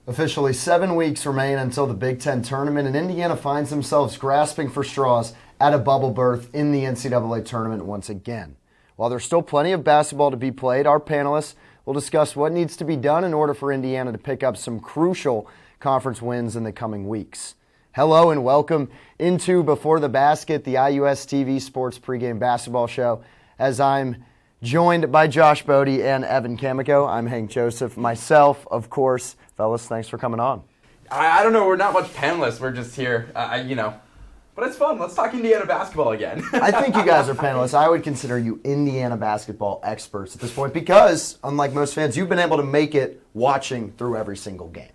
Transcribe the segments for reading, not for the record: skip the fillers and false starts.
Officially 7 weeks remain until the Big Ten tournament, and Indiana finds themselves grasping for straws at a bubble berth in the NCAA tournament once again. While there's still plenty of basketball to be played, our panelists will discuss what needs to be done in order for Indiana to pick up some crucial conference wins in the coming weeks. Hello and welcome into Before the Basket, the IUS TV Sports pregame basketball show. As I'm joined by Josh Bode and Evan Kamikow, I'm Hank Joseph. Myself, of course. Fellas, thanks for coming on. I don't know. We're not much panelists. We're just here, But it's fun. Let's talk Indiana basketball again. I think you guys are panelists. I would consider you Indiana basketball experts at this point because, unlike most fans, you've been able to make it watching through every single game.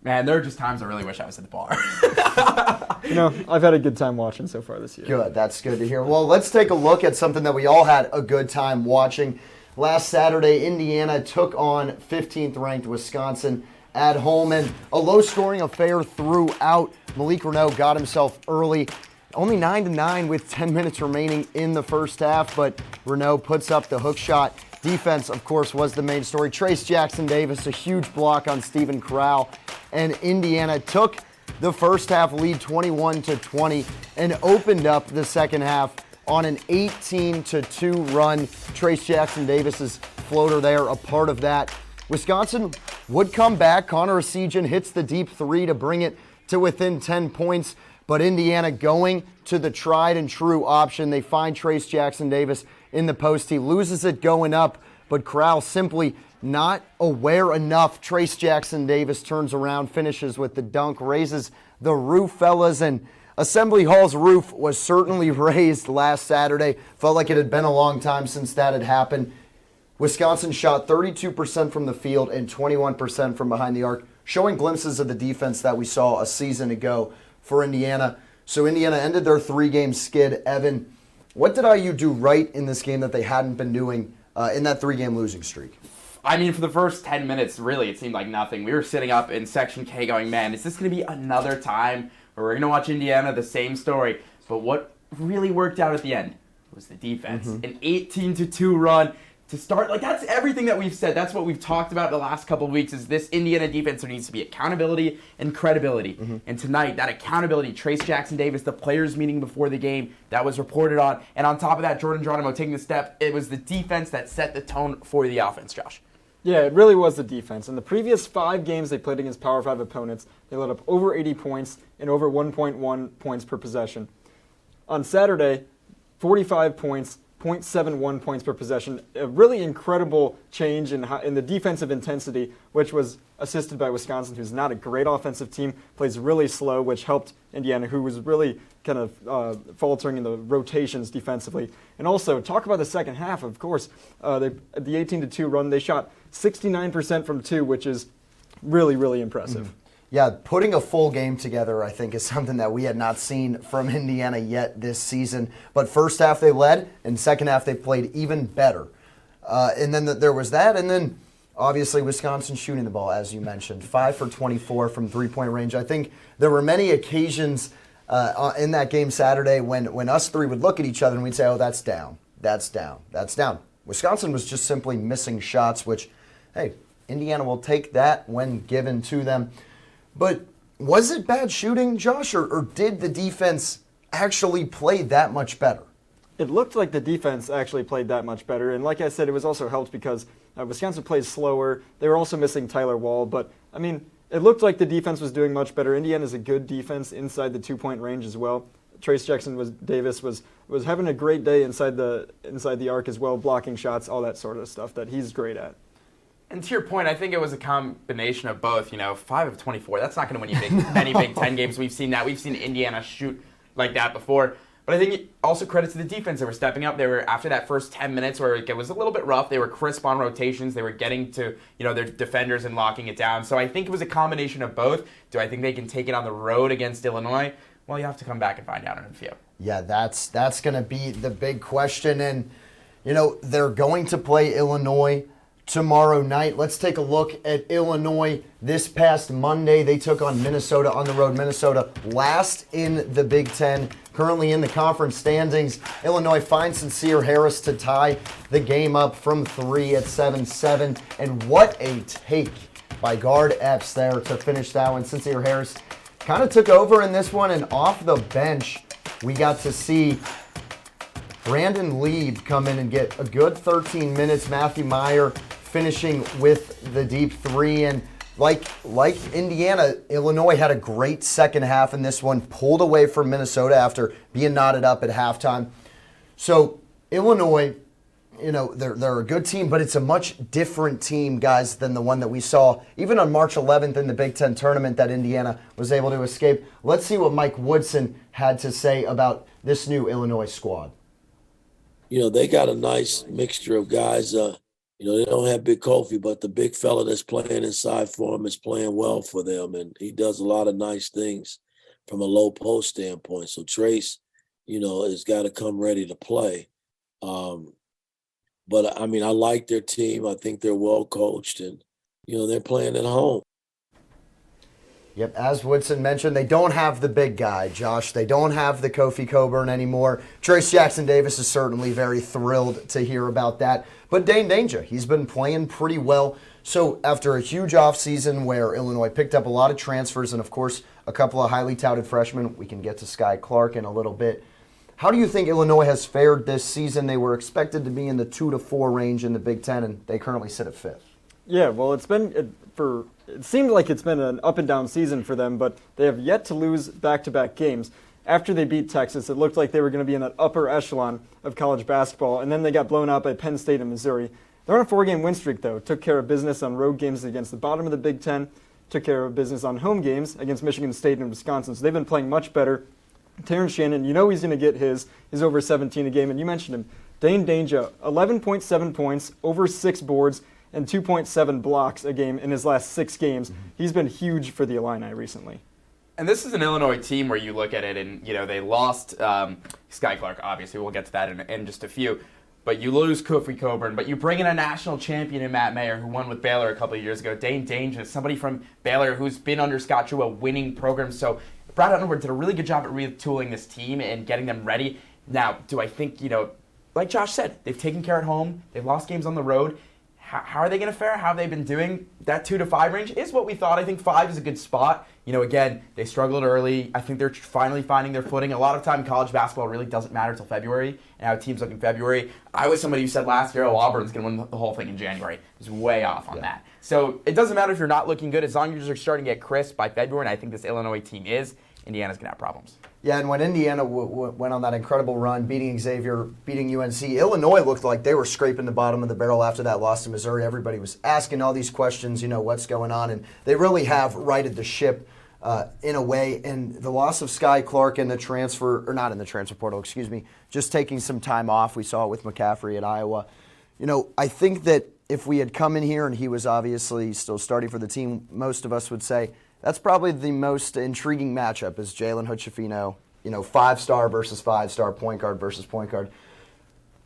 Man, there are just times I really wish I was at the bar. I've had a good time watching so far this year. Good. That's good to hear. Well, let's take a look at something that we all had a good time watching. Last Saturday, Indiana took on 15th-ranked Wisconsin at home, and a low-scoring affair throughout. Malik Reneau got himself early, only 9-9 with 10 minutes remaining in the first half, but Reneau puts up the hook shot. Defense, of course, was the main story. Trace Jackson-Davis, a huge block on Steven Corral, and Indiana took the first half lead 21-20 and opened up the second half on an 18-2 run. Trace Jackson-Davis's floater there, a part of that. Wisconsin would come back. Connor Essegian hits the deep three to bring it to within 10 points, but Indiana going to the tried and true option. They find Trace Jackson-Davis in the post. He loses it going up, but Corral simply not aware enough. Trace Jackson-Davis turns around, finishes with the dunk, raises the roof, fellas, and Assembly Hall's roof was certainly raised last Saturday. Felt like it had been a long time since that had happened. Wisconsin shot 32% from the field and 21% from behind the arc, showing glimpses of the defense that we saw a season ago for Indiana. So Indiana ended their three-game skid. Evan, what did IU do right in this game that they hadn't been doing in that three-game losing streak? I mean, for the first 10 minutes, really, it seemed like nothing. We were sitting up in Section K going, man, is this going to be another time where we're going to watch Indiana, the same story? But what really worked out at the end was the defense. An 18-2 run. To start, that's everything that we've said. That's what we've talked about the last couple of weeks is this Indiana defense. There needs to be accountability and credibility. And tonight, that accountability, Trace Jackson-Davis, the players meeting before the game, that was reported on. And on top of that, Jordan Geronimo taking the step. It was the defense that set the tone for the offense, Josh. Yeah, it really was the defense. In the previous 5 games they played against Power 5 opponents, they let up over 80 points and over 1.1 points per possession. On Saturday, 45 points, 0.71 points per possession, a really incredible change in the defensive intensity, which was assisted by Wisconsin, who's not a great offensive team, plays really slow, which helped Indiana, who was really kind of faltering in the rotations defensively. And also, talk about the second half, of course, the 18-2 run, they shot 69% from 2, which is really, really impressive. Yeah, putting a full game together, I think, is something that we had not seen from Indiana yet this season. But first half they led, and second half they played even better. And then there was that, and then obviously Wisconsin shooting the ball, as you mentioned. 5 for 24 from three-point range. I think there were many occasions in that game Saturday when us three would look at each other and we'd say, oh, that's down, that's down, that's down. Wisconsin was just simply missing shots, which, hey, Indiana will take that when given to them. But was it bad shooting, Josh, or did the defense actually play that much better? It looked like the defense actually played that much better. And like I said, it was also helped because Wisconsin plays slower. They were also missing Tyler Wall. But, I mean, it looked like the defense was doing much better. Indiana's a good defense inside the two-point range as well. Trace Jackson-Davis was having a great day inside the arc as well, blocking shots, all that sort of stuff that he's great at. And to your point, I think it was a combination of both. 5 of 24, that's not going to win you many Big Ten games. We've seen that. We've seen Indiana shoot like that before. But I think it also credits to the defense. They were stepping up. They were, after that first 10 minutes where it was a little bit rough, they were crisp on rotations. They were getting to their defenders and locking it down. So I think it was a combination of both. Do I think they can take it on the road against Illinois? Well, you have to come back and find out in a few. Yeah, that's going to be the big question. And, they're going to play Illinois tomorrow night. Let's take a look at Illinois this past Monday. They took on Minnesota on the road. Minnesota last in the Big Ten, currently in the conference standings. Illinois finds Sincere Harris to tie the game up from 3 at 7-7. And what a take by guard Epps there to finish that one. Sincere Harris kind of took over in this one, and off the bench, we got to see Brandon Lieb come in and get a good 13 minutes. Matthew Meyer finishing with the deep three. And like Indiana, Illinois had a great second half in this one, pulled away from Minnesota after being knotted up at halftime. So Illinois, they're a good team, but it's a much different team, guys, than the one that we saw even on March 11th in the Big Ten tournament that Indiana was able to escape. Let's see what Mike Woodson had to say about this new Illinois squad. They got a nice mixture of guys. They don't have Big Kofi, but the big fella that's playing inside for him is playing well for them, and he does a lot of nice things from a low post standpoint. So Trace, has got to come ready to play. But, I like their team. I think they're well coached, and, they're playing at home. Yep, as Woodson mentioned, they don't have the big guy, Josh. They don't have the Kofi Coburn anymore. Trace Jackson-Davis is certainly very thrilled to hear about that. But Dane Danger, he's been playing pretty well. So after a huge offseason where Illinois picked up a lot of transfers and, of course, a couple of highly touted freshmen, we can get to Sky Clark in a little bit. How do you think Illinois has fared this season? They were expected to be in the 2 to 4 range in the Big Ten, and they currently sit at 5th. Yeah, well, it seemed like it's been an up and down season for them, but they have yet to lose back-to-back games. After they beat Texas, it looked like they were going to be in that upper echelon of college basketball, and then they got blown out by Penn State and Missouri. They're on a 4-game win streak, though. Took care of business on road games against the bottom of the Big Ten, took care of business on home games against Michigan State and Wisconsin. So they've been playing much better. Terrence Shannon, he's going to get his over 17 a game, and you mentioned him. Dane Danger, 11.7 points, over 6 boards, and 2.7 blocks a game in his last 6 games. He's been huge for the Illini recently. And this is an Illinois team where you look at it and, they lost Sky Clark, obviously. We'll get to that in just a few. But you lose Kofi Coburn, but you bring in a national champion in Matt Mayer, who won with Baylor a couple of years ago. Dane Danger, somebody from Baylor who's been under Scott Drew, a winning program. So Brad Underwood did a really good job at retooling this team and getting them ready. Now, do I think, like Josh said, they've taken care at home. They've lost games on the road. How are they going to fare? How have they been doing? That 2 to 5 range is what we thought. I think 5 is a good spot. Again, they struggled early. I think they're finally finding their footing. A lot of time college basketball really doesn't matter until February, and how teams look in February. I was somebody who said last year, Auburn's going to win the whole thing in January. I was way off on that. So it doesn't matter if you're not looking good. As long as you're starting to get crisp by February, and I think this Illinois team is, Indiana's going to have problems. Yeah, and when Indiana went on that incredible run, beating Xavier, beating UNC, Illinois looked like they were scraping the bottom of the barrel after that loss to Missouri. Everybody was asking all these questions, what's going on, and they really have righted the ship in a way. And the loss of Sky Clark in the transfer, or not in the transfer portal, just taking some time off. We saw it with McCaffrey at Iowa. I think that if we had come in here and he was obviously still starting for the team, most of us would say, that's probably the most intriguing matchup is Jalen Hood-Schifino, 5-star versus 5-star, point guard versus point guard.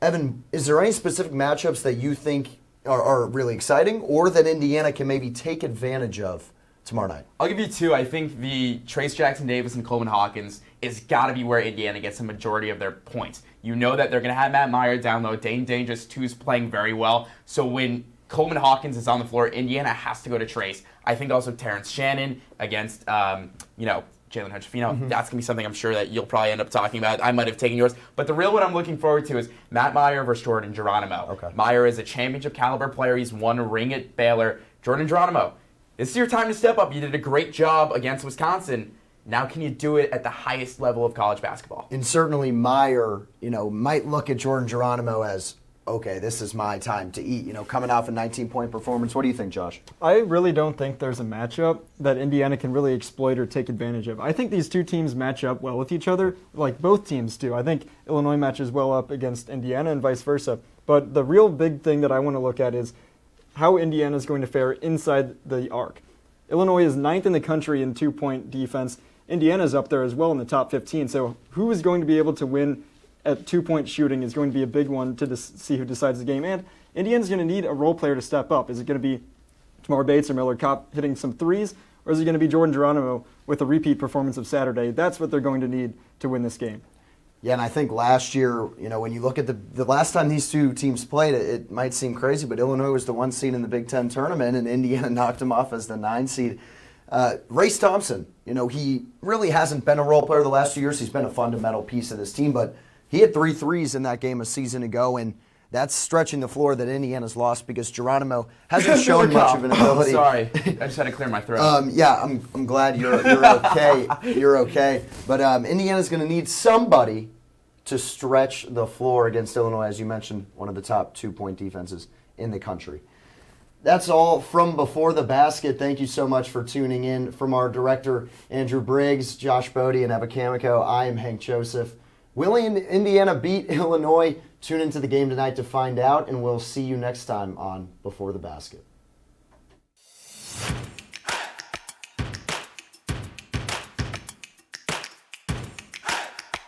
Evan, is there any specific matchups that you think are really exciting or that Indiana can maybe take advantage of tomorrow night? I'll give you 2. I think the Trace Jackson-Davis and Coleman Hawkins is got to be where Indiana gets the majority of their points. You know that they're going to have Matt Meyer down low. Dane Dangerous, too, is playing very well. So when Coleman Hawkins is on the floor, Indiana has to go to Trace. I think also Terrence Shannon against, Jalen Hood-Schifino. That's going to be something I'm sure that you'll probably end up talking about. I might have taken yours. But the real one I'm looking forward to is Matt Meyer versus Jordan Geronimo. Okay. Meyer is a championship caliber player. He's won a ring at Baylor. Jordan Geronimo, this is your time to step up. You did a great job against Wisconsin. Now can you do it at the highest level of college basketball? And certainly Meyer, might look at Jordan Geronimo as, okay, this is my time to eat, coming off a 19-point performance. What do you think, Josh? I really don't think there's a matchup that Indiana can really exploit or take advantage of. I think these two teams match up well with each other, like both teams do. I think Illinois matches well up against Indiana and vice versa. But the real big thing that I want to look at is how Indiana is going to fare inside the arc. Illinois is 9th in the country in 2-point defense. Indiana's up there as well in the top 15. So who is going to be able to win at 2-point shooting is going to be a big one to see who decides the game. And Indiana's going to need a role player to step up. Is it going to be Tamar Bates or Miller Kopp hitting some threes, or is it going to be Jordan Geronimo with a repeat performance of Saturday? That's what they're going to need to win this game. Yeah, and I think last year, when you look at the last time these two teams played, it might seem crazy, but Illinois was the 1 seed in the Big Ten tournament, and Indiana knocked them off as the 9 seed. Race Thompson, he really hasn't been a role player the last few years. He's been a fundamental piece of this team, but he had 3 threes in that game a season ago, and that's stretching the floor that Indiana's lost because Geronimo hasn't shown much of an ability. Sorry, I just had to clear my throat. Yeah, I'm glad you're okay. You're okay. But Indiana's going to need somebody to stretch the floor against Illinois, as you mentioned, one of the top 2-point defenses in the country. That's all from Before the Basket. Thank you so much for tuning in. From our director, Andrew Briggs, Josh Bode, and Eva Kamikow, I am Hank Joseph. Will Indiana beat Illinois? Tune into the game tonight to find out, and we'll see you next time on Before the Basket.